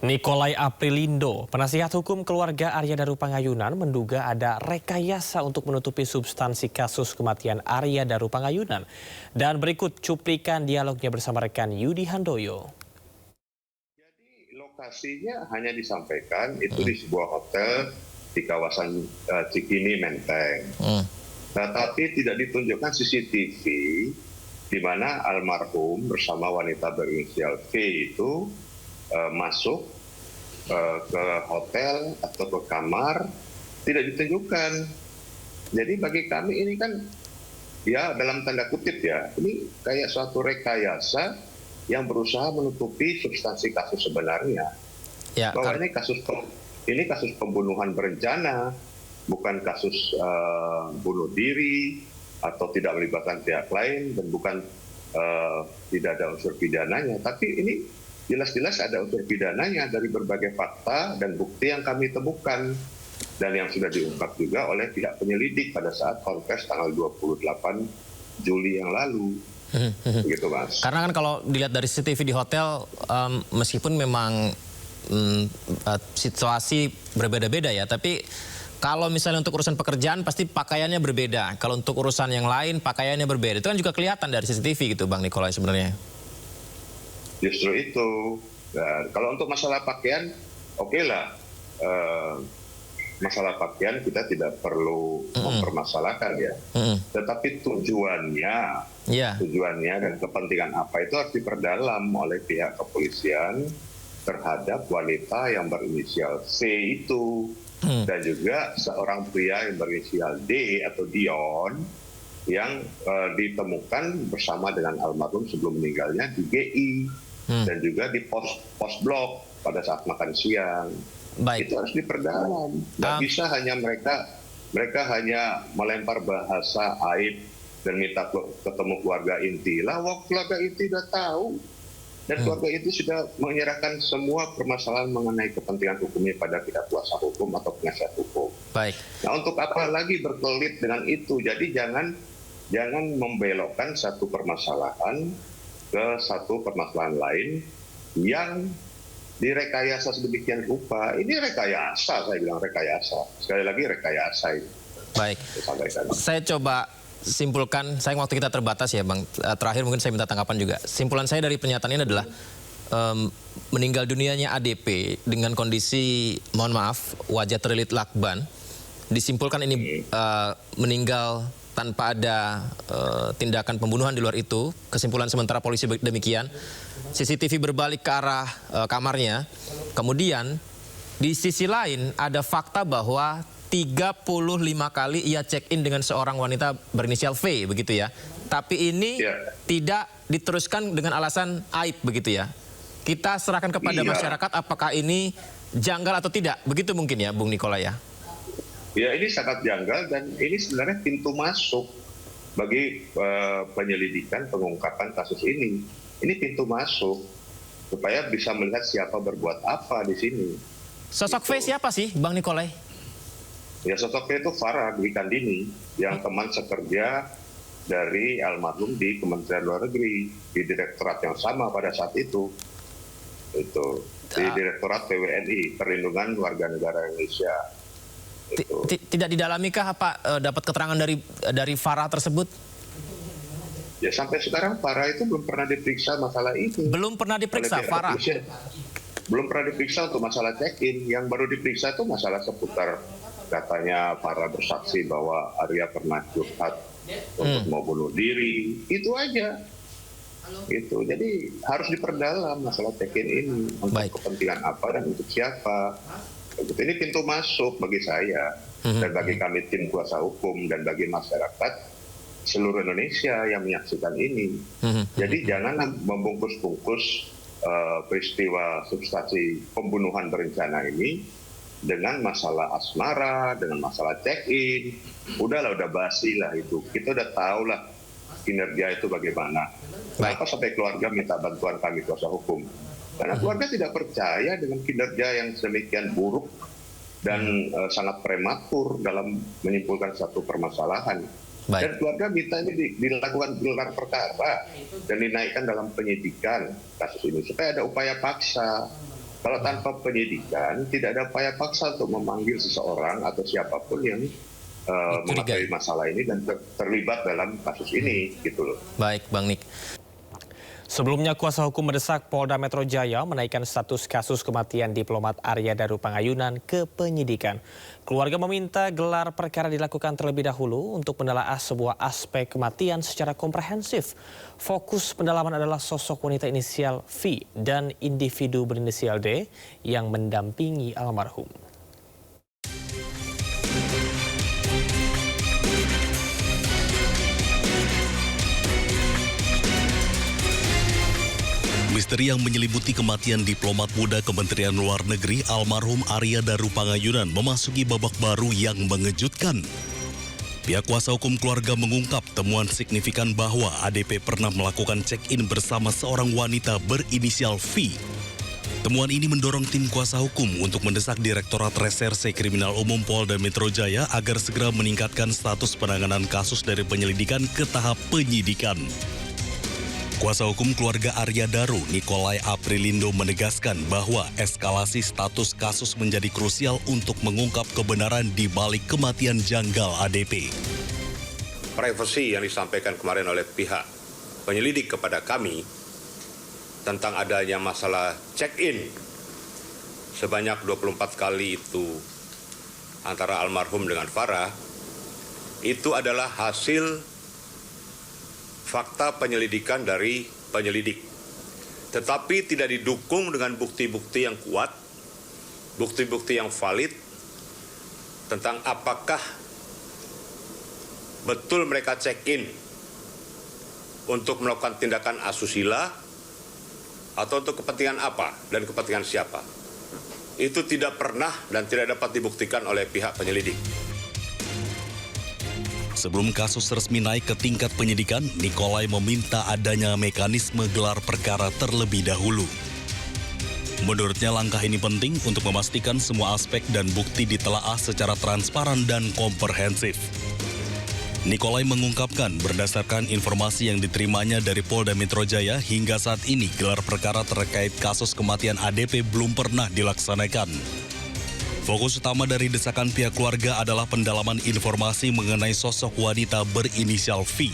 Nikolai Aprilindo, penasihat hukum keluarga Arya Daru Pangayunan, menduga ada rekayasa untuk menutupi substansi kasus kematian Arya Daru Pangayunan. Dan berikut cuplikan dialognya bersama rekan Yudi Handoyo. Jadi lokasinya hanya disampaikan itu di sebuah hotel di kawasan Cikini, Menteng. Nah, tapi tidak ditunjukkan CCTV di mana almarhum bersama wanita berinisial V itu masuk ke hotel atau ke kamar, tidak ditunjukkan. Jadi bagi kami ini kan ya dalam tanda kutip ya, ini kayak suatu rekayasa yang berusaha menutupi substansi kasus sebenarnya. Ya, bahwa ini kasus pembunuhan berencana, bukan kasus bunuh diri atau tidak melibatkan pihak lain, dan bukan tidak ada unsur pidananya, tapi ini jelas-jelas ada unsur pidananya dari berbagai fakta dan bukti yang kami temukan dan yang sudah diungkap juga oleh pihak penyelidik pada saat konfes tanggal 28 Juli yang lalu. Begitu, Mas. Karena kan kalau dilihat dari CCTV di hotel, meskipun memang situasi berbeda-beda ya, tapi kalau misalnya untuk urusan pekerjaan pasti pakaiannya berbeda. Kalau untuk urusan yang lain pakaiannya berbeda. Itu kan juga kelihatan dari CCTV gitu, Bang Nikolai sebenarnya. Justru itu. Nah, kalau untuk masalah pakaian, oke lah. Masalah pakaian kita tidak perlu mempermasalahkan ya. Tetapi tujuannya dan kepentingan apa itu harus diperdalam oleh pihak kepolisian terhadap wanita yang berinisial C itu. Dan juga seorang pria yang berinisial D atau Dion yang ditemukan bersama dengan almarhum sebelum meninggalnya di GI. Dan juga di pos blok pada saat makan siang. Baik. Itu harus diperdalam. Tidak bisa hanya mereka hanya melempar bahasa aib dan minta ketemu keluarga inti. Lah, keluarga inti sudah tahu. Dan keluarga inti sudah menyerahkan semua permasalahan mengenai kepentingan hukumnya pada pihak kuasa hukum atau penasihat hukum. Baik. Nah, untuk apa lagi berkelit dengan itu? Jadi jangan membelokkan satu permasalahan ke satu permasalahan lain yang direkayasa sedemikian rupa. Ini rekayasa, saya bilang rekayasa. Sekali lagi rekayasa itu. Baik, saya coba simpulkan, sayang waktu kita terbatas ya Bang. Terakhir mungkin saya minta tanggapan juga. Simpulan saya dari pernyataan ini adalah meninggal dunianya ADP dengan kondisi, mohon maaf, wajah terlilit lakban. Disimpulkan ini meninggal tanpa ada tindakan pembunuhan di luar itu. Kesimpulan sementara polisi demikian. CCTV berbalik ke arah kamarnya. Kemudian di sisi lain ada fakta bahwa 35 kali ia check-in dengan seorang wanita berinisial V, begitu ya. Tapi ini tidak diteruskan dengan alasan aib, begitu ya. Kita serahkan kepada masyarakat apakah ini janggal atau tidak. Begitu mungkin ya, Bung Nikolai ya. Ya, ini sangat janggal dan ini sebenarnya pintu masuk bagi penyelidikan pengungkapan kasus ini. Ini pintu masuk supaya bisa melihat siapa berbuat apa di sini. Sosok V siapa sih, Bang Nikolai? Ya, sosok V itu Farah Dwi Kandini yang teman sekerja dari almarhum di Kementerian Luar Negeri di direktorat yang sama pada saat itu. Itu di Direktorat PWNI, Perlindungan Warga Negara Indonesia. Tidak didalami-kah apa dapat keterangan dari Farah tersebut? Ya, sampai sekarang Farah itu belum pernah diperiksa masalah itu. Belum pernah diperiksa Farah? Belum pernah diperiksa untuk masalah check-in. Yang baru diperiksa itu masalah seputar katanya Farah bersaksi bahwa Arya pernah curhat untuk mau bunuh diri. Itu aja. Itu. Jadi harus diperdalam masalah check-in ini. Untuk kepentingan apa dan untuk siapa. Ini pintu masuk bagi saya dan bagi kami tim kuasa hukum dan bagi masyarakat seluruh Indonesia yang menyaksikan ini. Jadi jangan membungkus-bungkus peristiwa substansi pembunuhan berencana ini dengan masalah asmara, dengan masalah check-in. Udah basi lah itu. Kita udah tahu lah kinerja itu bagaimana. Kenapa sampai keluarga minta bantuan kami kuasa hukum? Karena keluarga tidak percaya dengan kinerja yang sedemikian buruk dan sangat prematur dalam menyimpulkan satu permasalahan. Dan keluarga minta ini dilakukan gelar perkara dan dinaikkan dalam penyidikan kasus ini supaya ada upaya paksa Kalau tanpa penyidikan, tidak ada upaya paksa untuk memanggil seseorang atau siapapun yang mengetahui masalah ini dan terlibat dalam kasus ini, gitu loh. Baik, Bang Nik. Sebelumnya, kuasa hukum mendesak Polda Metro Jaya menaikkan status kasus kematian diplomat Arya Daru Pangayunan ke penyidikan. Keluarga meminta gelar perkara dilakukan terlebih dahulu untuk menelaah sebuah aspek kematian secara komprehensif. Fokus pendalaman adalah sosok wanita inisial V dan individu berinisial D yang mendampingi almarhum. Misteri yang menyelimuti kematian diplomat muda Kementerian Luar Negeri almarhum Arya Daru Pangayunan memasuki babak baru yang mengejutkan. Pihak kuasa hukum keluarga mengungkap temuan signifikan bahwa ADP pernah melakukan check-in bersama seorang wanita berinisial V. Temuan ini mendorong tim kuasa hukum untuk mendesak Direktorat Reserse Kriminal Umum Polda Metro Jaya agar segera meningkatkan status penanganan kasus dari penyelidikan ke tahap penyidikan. Kuasa hukum keluarga Arya Daru, Nikolai Aprilindo, menegaskan bahwa eskalasi status kasus menjadi krusial untuk mengungkap kebenaran di balik kematian janggal ADP. Privasi yang disampaikan kemarin oleh pihak penyelidik kepada kami tentang adanya masalah check-in sebanyak 24 kali itu antara almarhum dengan Farah, itu adalah hasil fakta penyelidikan dari penyelidik. Tetapi tidak didukung dengan bukti-bukti yang kuat, bukti-bukti yang valid tentang apakah betul mereka check-in untuk melakukan tindakan asusila atau untuk kepentingan apa dan kepentingan siapa. Itu tidak pernah dan tidak dapat dibuktikan oleh pihak penyelidik. Sebelum kasus resmi naik ke tingkat penyidikan, Nikolai meminta adanya mekanisme gelar perkara terlebih dahulu. Menurutnya langkah ini penting untuk memastikan semua aspek dan bukti ditelaah secara transparan dan komprehensif. Nikolai mengungkapkan berdasarkan informasi yang diterimanya dari Polda Metro Jaya hingga saat ini gelar perkara terkait kasus kematian ADP belum pernah dilaksanakan. Fokus utama dari desakan pihak keluarga adalah pendalaman informasi mengenai sosok wanita berinisial V.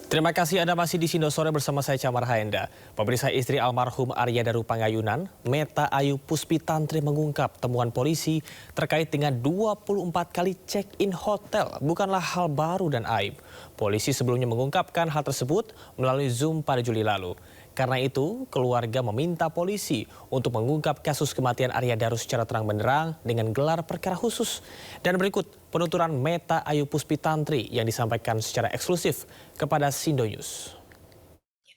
Terima kasih Anda masih di Sindo Sore bersama saya Camar Haenda. Pemirsa, istri almarhum Arya Daru Pangayunan, Meta Ayu Puspitantri, mengungkap temuan polisi terkait dengan 24 kali check-in hotel bukanlah hal baru dan aib. Polisi sebelumnya mengungkapkan hal tersebut melalui Zoom pada Juli lalu. Karena itu, keluarga meminta polisi untuk mengungkap kasus kematian Arya Daru secara terang-benderang dengan gelar perkara khusus. Dan berikut penuturan Meta Ayu Puspitantri yang disampaikan secara eksklusif kepada Sindo News.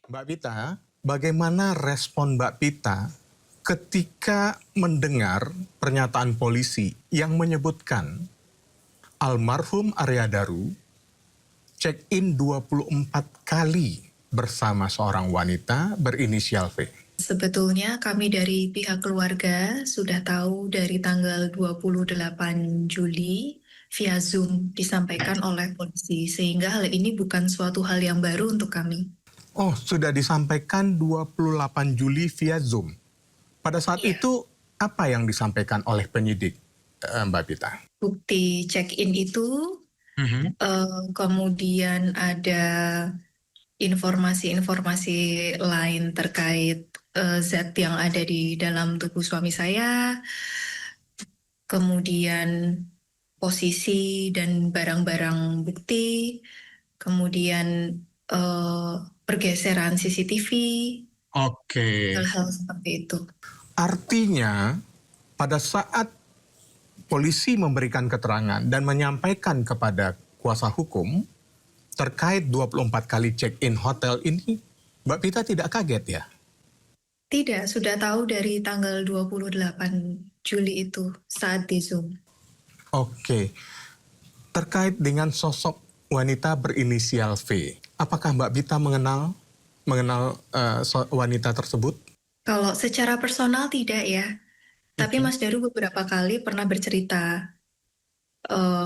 Mbak Pita, bagaimana respon Mbak Pita ketika mendengar pernyataan polisi yang menyebutkan almarhum Arya Daru check-in 24 kali bersama seorang wanita berinisial V? Sebetulnya kami dari pihak keluarga sudah tahu dari tanggal 28 Juli via Zoom disampaikan oleh polisi, sehingga hal ini bukan suatu hal yang baru untuk kami. Oh, sudah disampaikan 28 Juli via Zoom. Pada saat itu, apa yang disampaikan oleh penyidik, Mbak Pita? Bukti check-in itu, kemudian ada informasi-informasi lain terkait zat yang ada di dalam tubuh suami saya, kemudian posisi dan barang-barang bukti, kemudian pergeseran CCTV, hal-hal seperti itu. Artinya, pada saat polisi memberikan keterangan dan menyampaikan kepada kuasa hukum terkait 24 kali check-in hotel ini, Mbak Pita tidak kaget ya? Tidak, sudah tahu dari tanggal 28 Juli itu saat di Zoom. Oke. Terkait dengan sosok wanita berinisial V, apakah Mbak Pita mengenal wanita tersebut? Kalau secara personal tidak ya, tapi Mas Daru beberapa kali pernah bercerita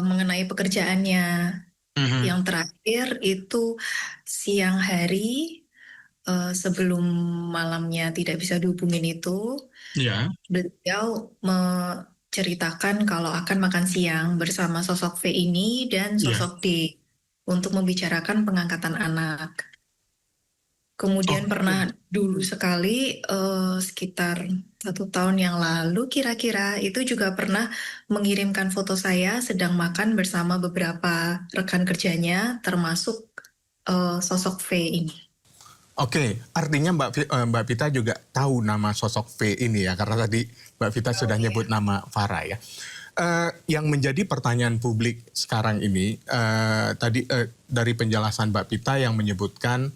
mengenai pekerjaannya Yang terakhir itu siang hari, sebelum malamnya tidak bisa dihubungin itu, beliau menceritakan kalau akan makan siang bersama sosok V ini dan sosok D untuk membicarakan pengangkatan anak. Kemudian pernah dulu sekali, sekitar 1 tahun yang lalu kira-kira, itu juga pernah mengirimkan foto saya sedang makan bersama beberapa rekan kerjanya, termasuk sosok V ini. Oke, artinya Mbak Vita juga tahu nama sosok V ini ya, karena tadi Mbak Vita sudah nyebut nama Farah ya. Yang menjadi pertanyaan publik sekarang ini, tadi dari penjelasan Mbak Vita yang menyebutkan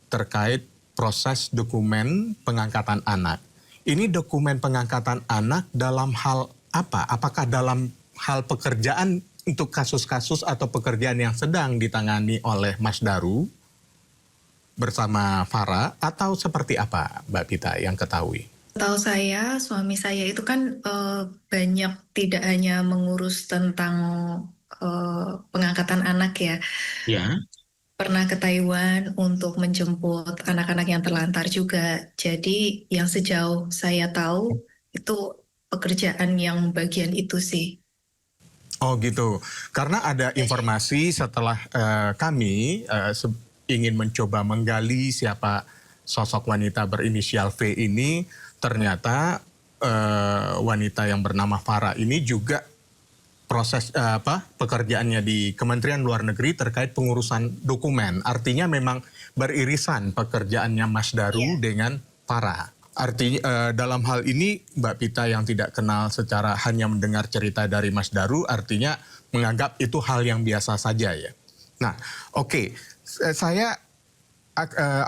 terkait proses dokumen pengangkatan anak. Ini dokumen pengangkatan anak dalam hal apa? Apakah dalam hal pekerjaan untuk kasus-kasus atau pekerjaan yang sedang ditangani oleh Mas Daru bersama Farah, atau seperti apa Mbak Vita yang ketahui? Tahu saya, suami saya itu kan banyak tidak hanya mengurus tentang pengangkatan anak ya. Pernah ke Taiwan untuk menjemput anak-anak yang terlantar juga. Jadi yang sejauh saya tahu itu pekerjaan yang bagian itu sih. Oh gitu. Karena ada informasi setelah kami ingin mencoba menggali siapa sosok wanita berinisial V ini, ternyata wanita yang bernama Farah ini juga proses pekerjaannya di Kementerian Luar Negeri terkait pengurusan dokumen. Artinya memang beririsan pekerjaannya Mas Daru dengan Farah. Artinya dalam hal ini Mbak Vita yang tidak kenal secara hanya mendengar cerita dari Mas Daru, artinya menganggap itu hal yang biasa saja ya. Nah, oke. Saya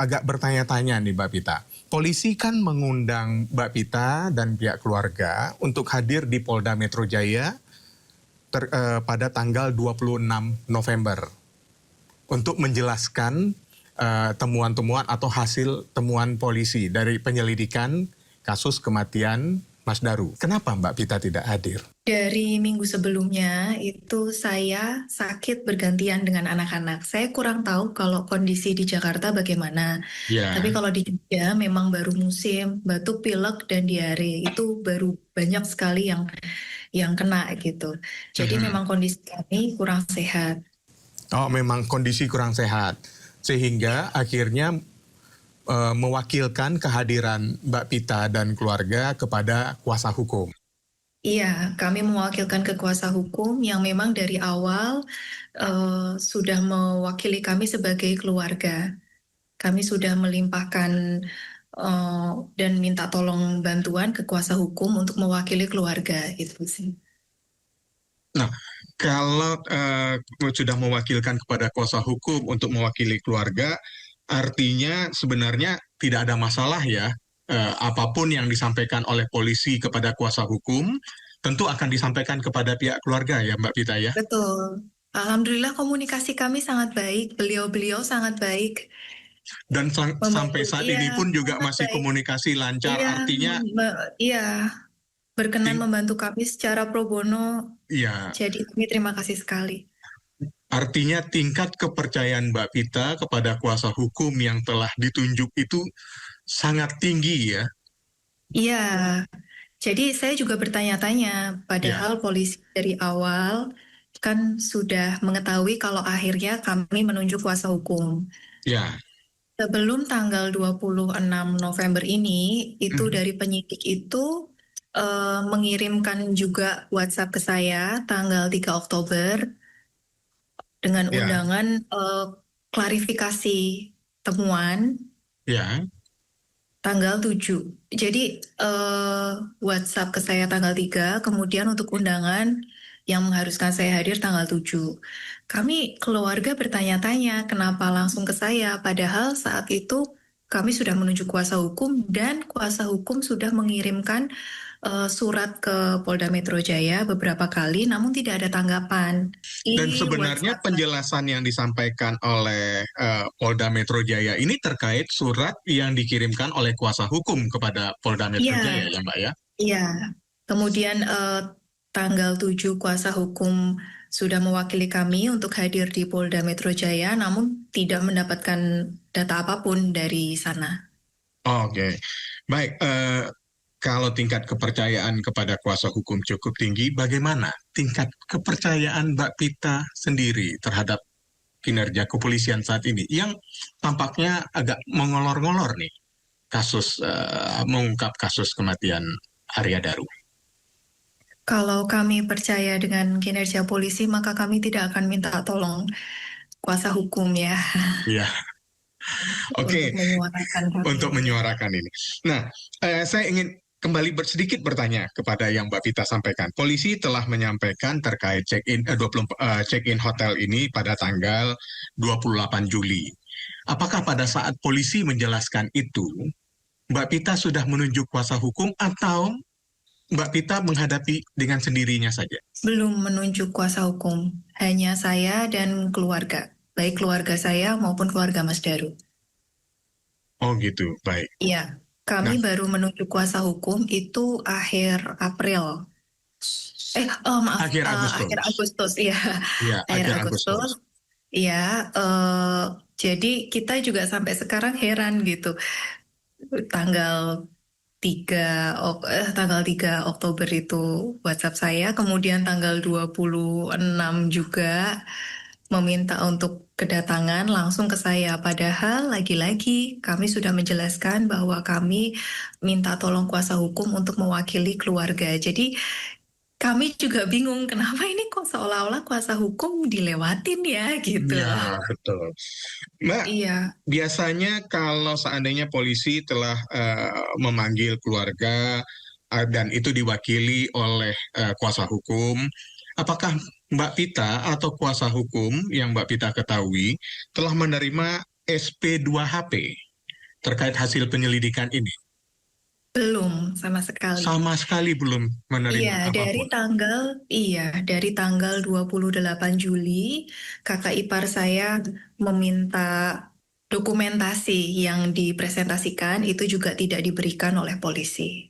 agak bertanya-tanya nih Mbak Vita. Polisi kan mengundang Mbak Vita dan pihak keluarga untuk hadir di Polda Metro Jaya pada tanggal 26 November untuk menjelaskan temuan-temuan atau hasil temuan polisi dari penyelidikan kasus kematian Mas Daru. Kenapa Mbak Vita tidak hadir? Dari minggu sebelumnya itu saya sakit bergantian dengan anak-anak. Saya kurang tahu kalau kondisi di Jakarta bagaimana. Tapi kalau di Jogja memang baru musim batuk, pilek, dan diare. Itu baru banyak sekali yang kena gitu. Jadi memang kondisi kami kurang sehat. Oh, memang kondisi kurang sehat. Sehingga akhirnya mewakilkan kehadiran Mbak Vita dan keluarga kepada kuasa hukum. Iya, kami mewakilkan ke kuasa hukum yang memang dari awal sudah mewakili kami sebagai keluarga. Kami sudah melimpahkan dan minta tolong bantuan ke kuasa hukum untuk mewakili keluarga, itu sih. Nah, kalau sudah mewakilkan kepada kuasa hukum untuk mewakili keluarga, artinya sebenarnya tidak ada masalah ya. Apapun yang disampaikan oleh polisi kepada kuasa hukum, tentu akan disampaikan kepada pihak keluarga ya Mbak Vita ya? Betul. Alhamdulillah komunikasi kami sangat baik, beliau-beliau sangat baik. Dan sampai saat ini pun juga masih baik. Komunikasi lancar, artinya... Iya, berkenan membantu kami secara pro bono. Iya. Jadi kami terima kasih sekali. Artinya tingkat kepercayaan Mbak Vita kepada kuasa hukum yang telah ditunjuk itu sangat tinggi ya? Iya, jadi saya juga bertanya-tanya, padahal polisi dari awal kan sudah mengetahui kalau akhirnya kami menunjuk kuasa hukum. Ya. Sebelum tanggal 26 November ini, itu dari penyidik itu mengirimkan juga WhatsApp ke saya tanggal 3 Oktober dengan undangan klarifikasi temuan. Ya. Tanggal 7. Jadi WhatsApp ke saya tanggal 3, kemudian untuk undangan yang mengharuskan saya hadir tanggal 7. Kami keluarga bertanya-tanya kenapa langsung ke saya, padahal saat itu kami sudah menunjuk kuasa hukum dan kuasa hukum sudah mengirimkan surat ke Polda Metro Jaya beberapa kali, namun tidak ada tanggapan. Dan sebenarnya penjelasan yang disampaikan oleh Polda Metro Jaya ini terkait surat yang dikirimkan oleh kuasa hukum kepada Polda Metro Jaya ya Mbak ya? Iya, kemudian tanggal 7 kuasa hukum sudah mewakili kami untuk hadir di Polda Metro Jaya, namun tidak mendapatkan data apapun dari sana. Oke, baik. Kalau tingkat kepercayaan kepada kuasa hukum cukup tinggi, bagaimana tingkat kepercayaan Mbak Pita sendiri terhadap kinerja kepolisian saat ini yang tampaknya agak mengolor-ngolor nih mengungkap kasus kematian Arya Daru? Kalau kami percaya dengan kinerja polisi, maka kami tidak akan minta tolong kuasa hukum ya. Iya. Oke. Untuk menyuarakan ini. Nah, saya ingin kembali sedikit bertanya kepada yang Mbak Vita sampaikan. Polisi telah menyampaikan terkait check-in hotel ini pada tanggal 28 Juli. Apakah pada saat polisi menjelaskan itu, Mbak Pita sudah menunjuk kuasa hukum atau Mbak Pita menghadapi dengan sendirinya saja? Belum menunjuk kuasa hukum, hanya saya dan keluarga, baik keluarga saya maupun keluarga Mas Daru. Oh gitu, baik. Iya, kami baru menunjuk kuasa hukum itu akhir April. Maaf, akhir Agustus, iya. Ya, akhir Agustus. Iya, jadi kita juga sampai sekarang heran gitu. Tanggal 3 Oktober itu WhatsApp saya, kemudian tanggal 26 juga meminta untuk kedatangan langsung ke saya. Padahal lagi-lagi kami sudah menjelaskan bahwa kami minta tolong kuasa hukum untuk mewakili keluarga. Jadi kami juga bingung kenapa ini kok seolah-olah kuasa hukum dilewatin ya gitu. Ya, betul. Mbak, biasanya kalau seandainya polisi telah memanggil keluarga dan itu diwakili oleh kuasa hukum, apakah Mbak Pita atau kuasa hukum yang Mbak Pita ketahui telah menerima SP2HP terkait hasil penyelidikan ini? Belum sama sekali. Sama sekali belum menerima apapun. Dari tanggal 28 Juli, kakak ipar saya meminta dokumentasi yang dipresentasikan itu juga tidak diberikan oleh polisi.